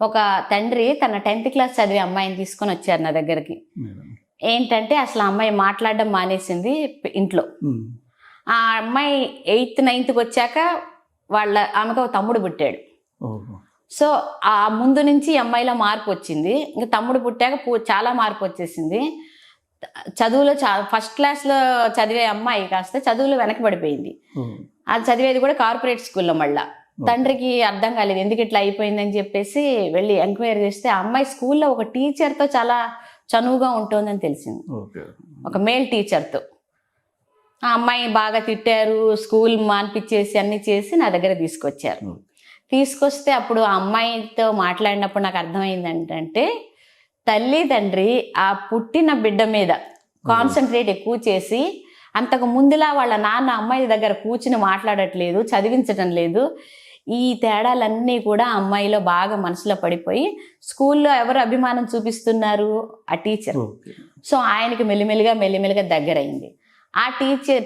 ఒక తండ్రి తన 10th క్లాస్ చదివే అమ్మాయిని తీసుకొని వచ్చారు నా దగ్గరికి. ఏంటంటే అసలు ఆ అమ్మాయి మాట్లాడడం మానేసింది ఇంట్లో. ఆ అమ్మాయి 8th 9th వచ్చాక ఆమెకు ఒక తమ్ముడు పుట్టాడు. సో ఆ ముందు నుంచి అమ్మాయిలో మార్పు వచ్చింది. ఇంకా తమ్ముడు పుట్టాక చాలా మార్పు వచ్చేసింది. చదువులో ఫస్ట్ క్లాస్లో చదివే అమ్మాయి కాస్త చదువులో వెనకబడిపోయింది. అది చదివేది కూడా కార్పొరేట్ స్కూల్లో. మళ్ళా తండ్రికి అర్థం కాలేదు ఎందుకు ఇట్లా అయిపోయిందని చెప్పేసి వెళ్ళి ఎంక్వైరీ చేస్తే ఆ అమ్మాయి స్కూల్లో ఒక టీచర్తో చాలా చనువుగా ఉంటుందని తెలిసింది. ఒక మేల్ టీచర్తో ఆ అమ్మాయి బాగా తిట్టారు, స్కూల్ మాన్పించేసి అన్ని చేసి నా దగ్గర తీసుకొచ్చారు. తీసుకొస్తే అప్పుడు ఆ అమ్మాయితో మాట్లాడినప్పుడు నాకు అర్థమైంది ఏంటంటే తల్లి తండ్రి ఆ పుట్టిన బిడ్డ మీద కాన్సన్ట్రేట్ ఎక్కువ చేసి అంతకు ముందులా వాళ్ళ నాన్న అమ్మాయి దగ్గర కూర్చుని మాట్లాడట్లేదు, చదివించడం లేదు. ఈ తేడాలన్నీ కూడా అమ్మాయిలో బాగా మనసులో పడిపోయి స్కూల్లో ఎవరు అభిమానం చూపిస్తున్నారు? ఆ టీచర్. సో ఆయనకి మెల్లిమెల్లిగా దగ్గరైంది. ఆ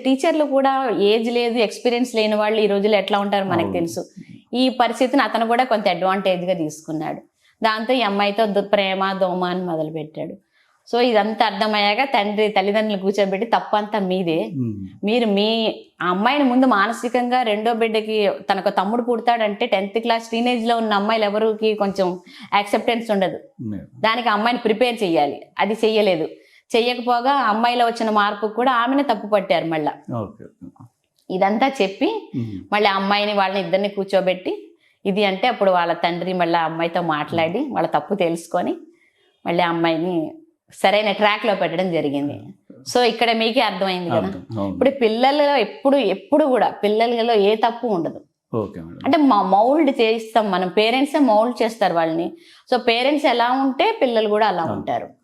టీచర్లు కూడా ఏజ్ లేదు, ఎక్స్పీరియన్స్ లేని వాళ్ళు ఈ రోజుల్లో ఎట్లా ఉంటారో మనకు తెలుసు. ఈ పరిస్థితిని అతను కూడా కొంత అడ్వాంటేజ్గా తీసుకున్నాడు. దాంతో ఈ అమ్మాయితో ప్రేమ దోమ అని మొదలుపెట్టాడు. సో ఇదంతా అర్థమయ్యాక తల్లిదండ్రులు కూర్చోబెట్టి తప్పంతా మీదే, మీరు మీ అమ్మాయిని ముందు మానసికంగా రెండో బిడ్డకి తనకు తమ్ముడు పుడతాడంటే 10th క్లాస్ టీనేజ్లో ఉన్న అమ్మాయిలు ఎవరికి కొంచెం యాక్సెప్టెన్స్ ఉండదు. దానికి అమ్మాయిని ప్రిపేర్ చెయ్యాలి, అది చెయ్యలేదు. చెయ్యకపోగా అమ్మాయిలో వచ్చిన మార్పు కూడా ఆమెనే తప్పు పట్టారు. మళ్ళా ఇదంతా చెప్పి మళ్ళీ అమ్మాయిని వాళ్ళని ఇద్దరిని కూర్చోబెట్టి ఇది అంటే అప్పుడు వాళ్ళ తండ్రి మళ్ళీ అమ్మాయితో మాట్లాడి వాళ్ళ తప్పు తెలుసుకొని మళ్ళీ అమ్మాయిని సరైన ట్రాక్లో పెట్టడం జరిగింది. సో ఇక్కడ మీకే అర్థమైంది కదా. ఇప్పుడు పిల్లలలో ఎప్పుడు కూడా పిల్లలలో ఏ తప్పు ఉండదు. అంటే మౌల్డ్ చేయిస్తాం మనం, పేరెంట్సే మౌల్డ్ చేస్తారు వాళ్ళని. సో పేరెంట్స్ ఎలా ఉంటే పిల్లలు కూడా అలా ఉంటారు.